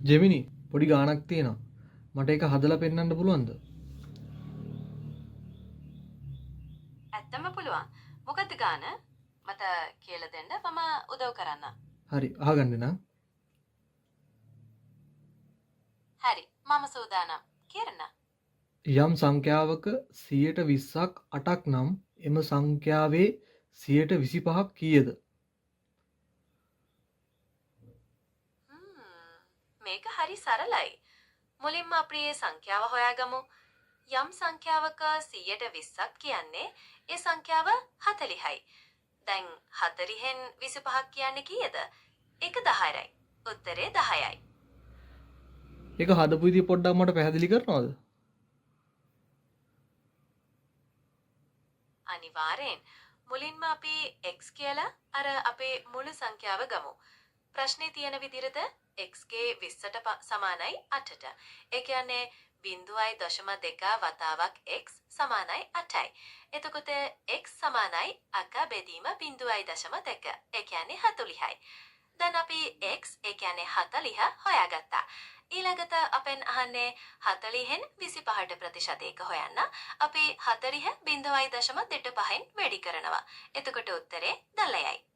ජෙමිනි පොඩි ගානක් තියෙනවා. මට ඒක හදලා පෙන්වන්න පුළුවන්ද? ඇත්තම පුළුවන්. මොකද්ද ගාන? මට කියලා දෙන්න මම උදව් කරන්න. හරි අහගන්න නම්. හරි මම සූදානම්. කියන්න. යම් සංඛ්‍යාවක 20ක් 8ක් නම් එම සංඛ්‍යාවේ 25ක් කීයද? මේක හරි සරලයි. මුලින්ම අපි මේ සංඛ්‍යාව හොයාගමු. යම් සංඛ්‍යාවක 120ක් කියන්නේ ඒ සංඛ්‍යාව 40යි. දැන් 40න් 25ක් කියන්නේ කීයද? ඒක 10යි. උත්තරේ 10යි. ඒක හදපු විදිය පොඩ්ඩක් මට පැහැදිලි කරනවද? අනිවාර්යෙන්. මුලින්ම අපි x කියලා අර අපේ මුළු සංඛ්‍යාව ගමු. ප්‍රශ්නේ තියෙන විදිහට x ගේ 20ට සමානයි 8ට. ඒ කියන්නේ 0.2 වතාවක් x සමානයි 8යි. එතකොට x සමානයි අක බෙදීම 0.2. ඒ කියන්නේ 40යි. දැන් අපි x ඒ කියන්නේ 40 හොයාගත්තා. ඊළඟට අපෙන් අහන්නේ 40න් 25ට ප්‍රතිශතයක හොයන්න. අපි 40 0.25න් වැඩි කරනවා. එතකොට උත්තරේ 10යි.